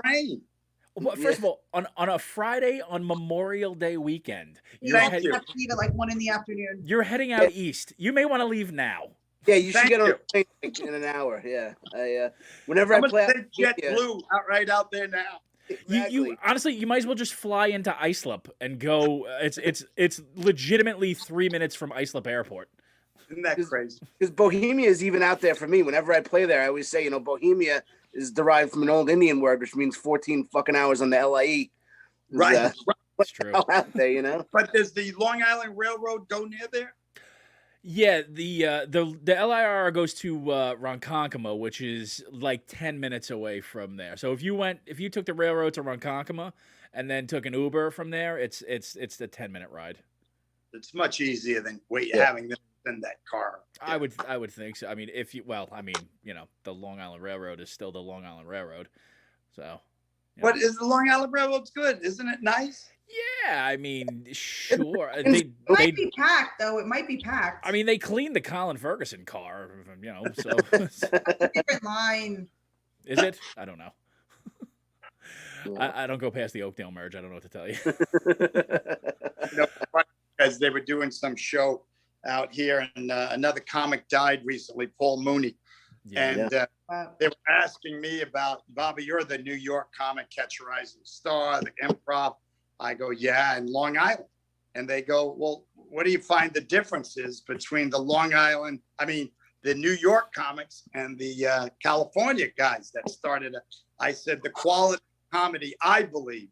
Train. Well, first of all, on a Friday on Memorial Day weekend, you have to leave at like 1 PM. You're heading out east. You may want to leave now. Yeah, you should get on a plane in an hour. Yeah, whenever I play JetBlue right out there now. Exactly. You honestly, you might as well just fly into Islip and go. It's legitimately 3 minutes from Islip Airport. Isn't that crazy? Because Bohemia is even out there for me. Whenever I play there, I always say, Bohemia is derived from an old Indian word, which means 14 fucking hours on the LIE. Right. That's true. Out there, But does the Long Island Railroad go near there? Yeah, the LIR goes to Ronkonkoma, which is like 10 minutes away from there. So if you took the railroad to Ronkonkoma and then took an Uber from there, it's the 10-minute ride. It's much easier than having them than that car. I would think so. I mean, the Long Island Railroad is still the Long Island Railroad. So. What is the Long Island Railroad's good? Isn't it nice? Yeah, I mean, sure. It might be packed, though. It might be packed. I mean, they cleaned the Colin Ferguson car, so. That's a different line. Is it? I don't know. I don't go past the Oakdale merge. I don't know what to tell you. Because they were doing some show out here, and another comic died recently, Paul Mooney. Yeah. And they were asking me about, Bobby, you're the New York comic, Catch a Rising Star, the Improv. I go, yeah, and Long Island. And they go, well, what do you find the differences between the the New York comics and the California guys that started it? I said, the quality of comedy, I believe,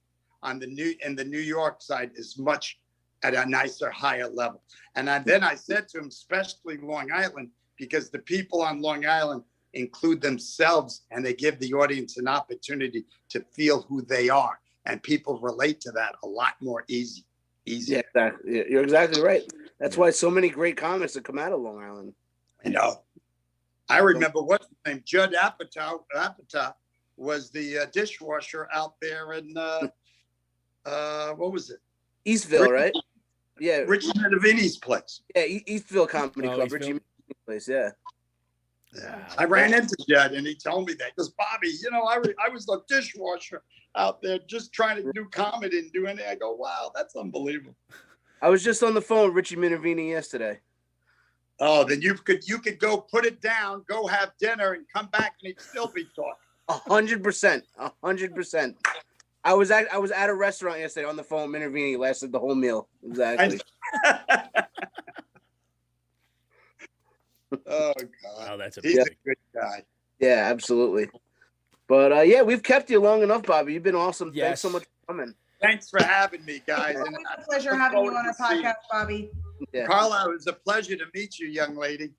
in the New York side is much at a nicer, higher level. And then I said to him, especially Long Island, because the people on Long Island include themselves and they give the audience an opportunity to feel who they are. And people relate to that a lot more easy. Yeah, exactly. You're exactly right. That's why so many great comics have come out of Long Island. I remember what's his name? Judd Apatow was the dishwasher out there in, what was it? Eastville, right? Yeah. Richie Medavini's place. Yeah, Eastville Comedy Club. Richie Medavini's place, yeah. Yeah. I ran into Judd and he told me that. He goes, Bobby, I was the dishwasher out there just trying to do comedy and do anything. I go, wow, that's unbelievable. I was just on the phone with Richie Medavini yesterday. Oh, then you could go put it down, go have dinner, and come back and he'd still be talking. 100%. 100%. I was at a restaurant yesterday on the phone. Minervini lasted the whole meal. Exactly. Oh God! Oh, that's He's a good guy. Yeah, absolutely. But we've kept you long enough, Bobby. You've been awesome. Yes. Thanks so much for coming. Thanks for having me, guys. It's always a pleasure having you on our podcast, Bobby. Yeah. Carla, it was a pleasure to meet you, young lady.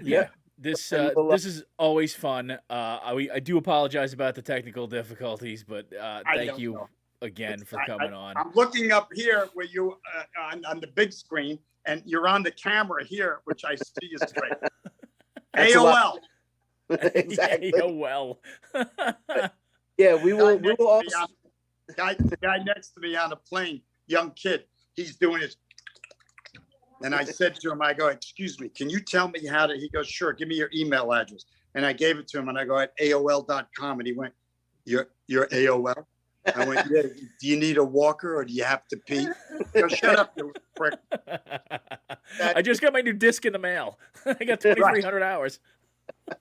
Yeah. This is always fun. I do apologize about the technical difficulties, but thank you again for coming on. I'm looking up here where you on the big screen, and you're on the camera here, which I see is great. AOL. Exactly. AOL. Yeah, we will also. The guy next to me on a plane, young kid, he's doing his. And I said to him, I go, excuse me, can you tell me how to, he goes, sure, give me your email address. And I gave it to him and I go at AOL.com and he went, your AOL? I went, yeah, do you need a walker or do you have to pee? Go, shut up, you prick. I just got my new disc in the mail. I got 2,300 hours.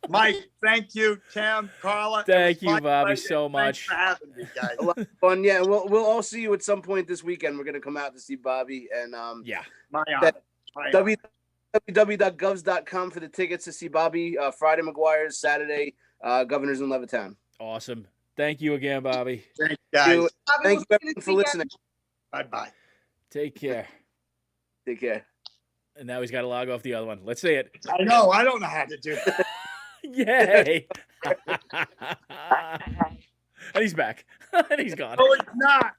Mike, thank you. Tim, Carla. Thank you, Bobby, so much. Thanks for having me, guys. A lot of fun. Yeah, we'll all see you at some point this weekend. We're gonna come out to see Bobby and yeah. My honor. www.govs.com for the tickets to see Bobby. Friday McGuire's, Saturday Governors in Levittown. Awesome. Thank you again, Bobby. Thank you, guys. Thank you everyone for listening. Bye-bye. Take care. Take care. And now he's got to log off the other one. Let's see it. I know. I don't know how to do it. Yay. And he's back. And he's gone. No, it's not.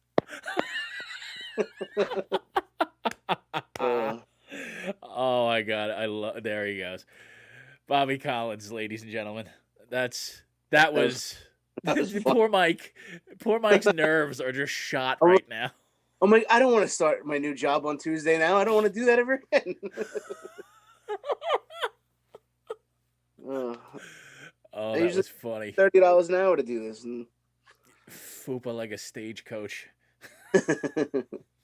Oh my God. There he goes. Bobby Collins, ladies and gentlemen. That was poor Mike. Poor Mike's nerves are just shot right now. I'm like, I don't want to start my new job on Tuesday now. I don't want to do that ever again. Oh, that was funny. $30 an hour to do this. And... Fupa like a stagecoach.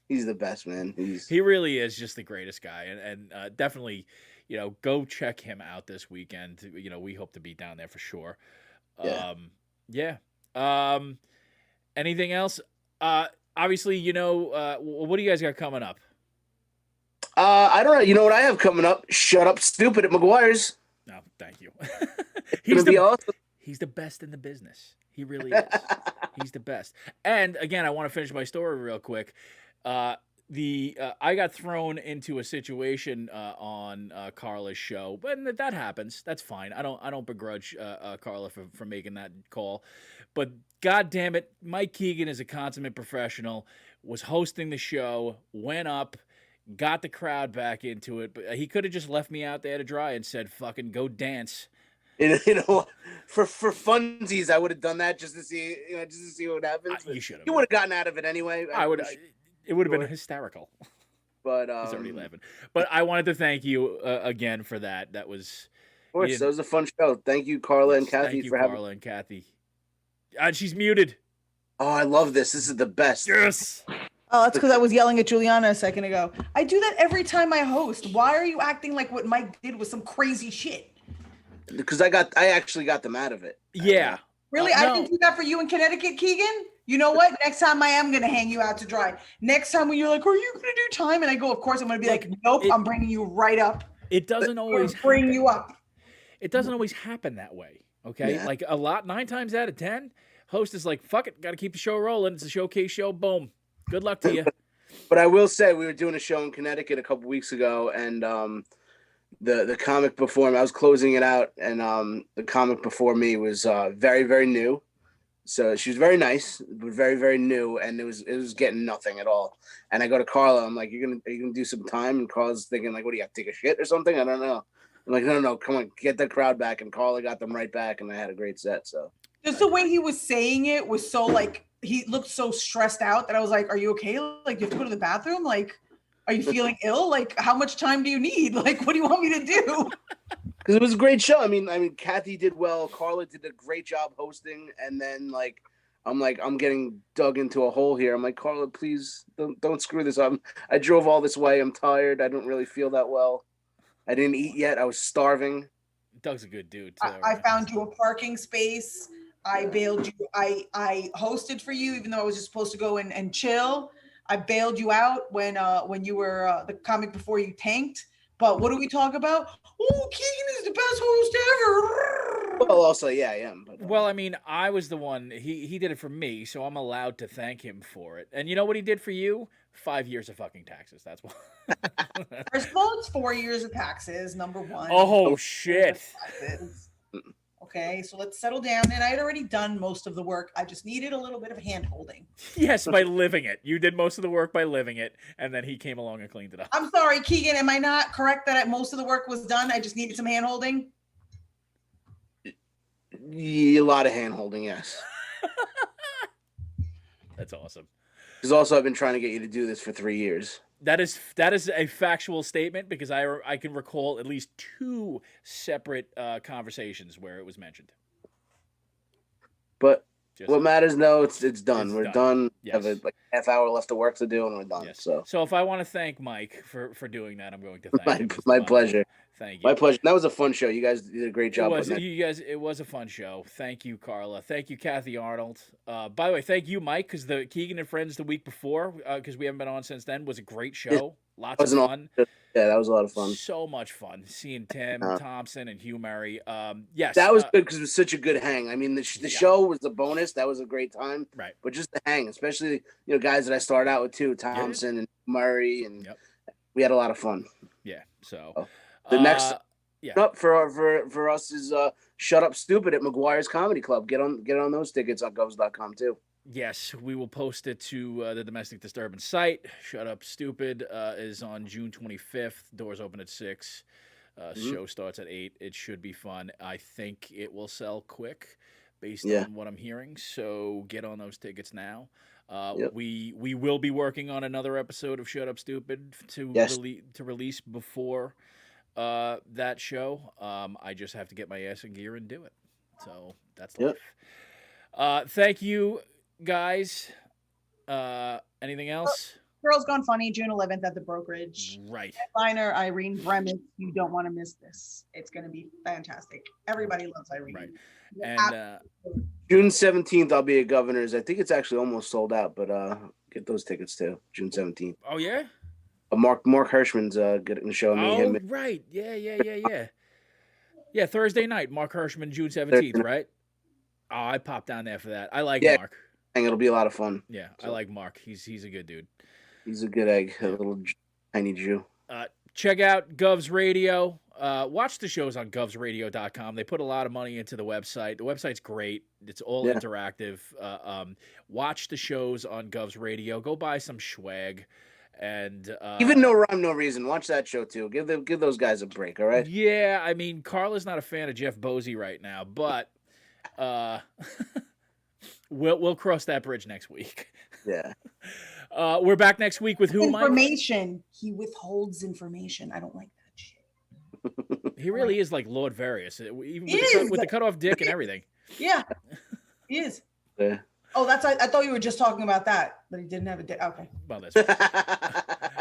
He's the best, man. He really is just the greatest guy. And definitely, go check him out this weekend. We hope to be down there for sure. Yeah. Anything else? Obviously, what do you guys got coming up? I don't know. You know what I have coming up? Shut Up Stupid at McGuire's. No, thank you. Awesome. He's the best in the business. He really is. He's the best. And again, I want to finish my story real quick. I got thrown into a situation on Carla's show, but that happens. That's fine. I don't begrudge Carla for making that call. But God damn it, Mike Keegan is a consummate professional. Was hosting the show, went up, got the crowd back into it, but he could have just left me out there to dry and said, "Fucking go dance." You know, for funsies, I would have done that just to see, just to see what happens. You should have. You would have gotten out of it anyway. I would. It would have been sure. hysterical. But He's already laughing. But I wanted to thank you again for that. That was, of course, that was a fun show. Thank you, Carla and Kathy, for having. Carla and Kathy. And she's muted. Oh, I love this. This is the best. Yes. Oh, that's because I was yelling at Juliana a second ago. I do that every time I host. Why are you acting like what Mike did was some crazy shit? Because I actually got them out of it. Yeah. Really? No. I didn't do that for you in Connecticut, Keegan? You know what? Next time I am going to hang you out to dry. Next time when you're like, are you going to do time? And I go, of course, I'm going to be like, nope, I'm bringing you right up. It doesn't always bring you up. It doesn't always happen that way. Okay. Yeah. Like 9 times out of 10, host is like, fuck it, got to keep the show rolling. It's a showcase show. Boom. Good luck to you. But I will say, we were doing a show in Connecticut a couple weeks ago, and the comic before me, I was closing it out, and the comic before me was very, very new. So she was very nice, but very, very new, and it was getting nothing at all. And I go to Carla, I'm like, are you gonna do some time? And Carla's thinking like, what do you have to take a shit or something? I don't know. I'm like, no, come on, get the crowd back. And Carla got them right back, and I had a great set. So just the way he was saying it was so like, he looked so stressed out that I was like, are you okay? Like, you have to go to the bathroom? Like, are you feeling ill? Like, how much time do you need? Like, what do you want me to do? because it was a great show. I mean, Kathy did well. Carla did a great job hosting, and then I'm getting dug into a hole here. I'm like, Carla, please don't screw this up. I drove all this way. I'm tired. I don't really feel that well. I didn't eat yet. I was starving. Doug's a good dude too. I found you a parking space. I bailed you. I hosted for you, even though I was just supposed to go and chill. I bailed you out when you were the comic before you tanked. But what do we talk about? Oh, Keegan is the best host ever. Well, also, yeah, I am. But, Well, I mean, I was the one. He did it for me, so I'm allowed to thank him for it. And you know what he did for you? 5 years of fucking taxes. That's why. First of all, it's 4 years of taxes. Number one. Oh shit. Okay, so let's settle down. And I had already done most of the work. I just needed a little bit of hand holding. Yes, by living it. You did most of the work by living it, and then he came along and cleaned it up. I'm sorry, Keegan. Am I not correct that most of the work was done? I just needed some hand holding. yeah, a lot of hand holding, yes. That's awesome. Because also, I've been trying to get you to do this for 3 years. That is a factual statement because I can recall at least 2 separate conversations where it was mentioned. But Just- what matters now, it's done. It's We're done. done. Yes. Have a half hour left of work to do, and we're done. Yes. So if I want to thank Mike for doing that, I'm going to thank him. as my well. pleasure. Thank you. My pleasure. That was a fun show. You guys did a great job. It was a fun show. Thank you, Carla. Thank you, Kathy Arnold. By the way, thank you, Mike, because the Keegan and Friends the week before, because we haven't been on since then, was a great show. Lots of fun. Yeah, that was a lot of fun. So much fun seeing Tim Thompson and Hugh Murray. Yes, that was good because it was such a good hang. I mean, the show was a bonus. That was a great time. Right. But just the hang, especially guys that I started out with too, Thompson and Murray, and we had a lot of fun. Yeah. So the next up for us is Shut Up Stupid at McGuire's Comedy Club. Get on those tickets on govs.com too. Yes, we will post it to the Domestic Disturbance site. Shut Up Stupid is on June 25th. Doors open at 6. Show starts at 8. It should be fun. I think it will sell quick based on what I'm hearing. So get on those tickets now. We will be working on another episode of Shut Up Stupid to release before that show. I just have to get my ass in gear and do it. So that's life. Thank you, guys. Anything else? Girls Gone Funny, June 11th at the Brokerage. Right. Headliner Irene Bremitz. You don't want to miss this. It's going to be fantastic. Everybody loves Irene. Right. And June 17th, I'll be at Governor's. I think it's actually almost sold out, but get those tickets too. June 17th. Oh yeah. Mark Hirschman's getting a show. Oh right. Yeah. Yeah. Thursday night, Mark Hirschman, June 17th. Right. Oh, I popped down there for that. I like Mark. And it'll be a lot of fun. Yeah, I like Mark. He's a good dude. He's a good egg, a little tiny Jew. Check out Govs Radio. Watch the shows on govsradio.com. They put a lot of money into the website. The website's great. It's all interactive. Watch the shows on Govs Radio. Go buy some swag. And even No Rhyme No Reason, watch that show too. Give those guys a break, all right? Yeah, I mean, Carla's not a fan of Jeff Bosey right now, but we'll cross that bridge next week. Yeah. We're back next week with who, Mike? Information. He withholds information. I don't like that shit. He really is like Lord Various, even with the cut off dick and everything. Yeah, he is. Yeah. Oh, I thought you were just talking about that he didn't have a dick. Okay. Well, that's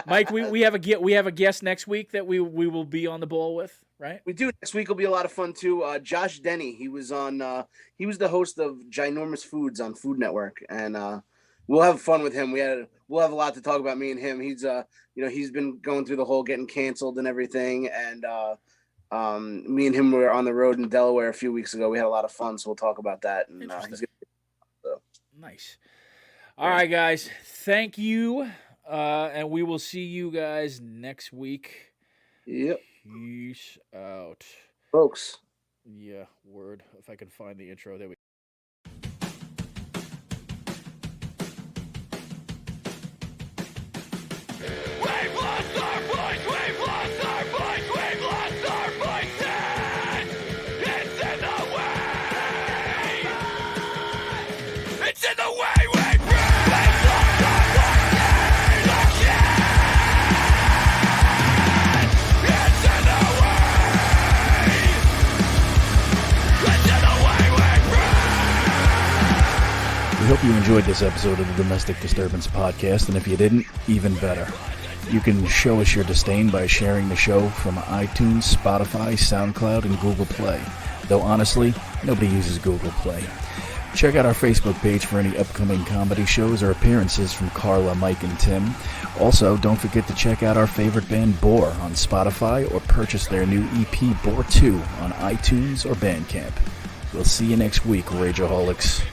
Mike. We have a guest next week that we will be on the ball with, right? We do. Next week will be a lot of fun too. Josh Denny, he was he was the host of Ginormous Foods on Food Network, and we'll have fun with him. We'll have a lot to talk about, me and him. He's he's been going through the whole getting canceled and everything, and me and him were on the road in Delaware a few weeks ago. We had a lot of fun, so we'll talk about that. And Nice. All right, guys. Thank you. And we will see you guys next week. Yep. Peace out. Folks. Yeah, word. If I can find the intro. There we go. We hope you enjoyed this episode of the Domestic Disturbance Podcast, and if you didn't, even better. You can show us your disdain by sharing the show from iTunes, Spotify, SoundCloud, and Google Play. Though honestly, nobody uses Google Play. Check out our Facebook page for any upcoming comedy shows or appearances from Carla, Mike, and Tim. Also, don't forget to check out our favorite band, Bore, on Spotify, or purchase their new EP, Bore 2, on iTunes or Bandcamp. We'll see you next week, Rageaholics.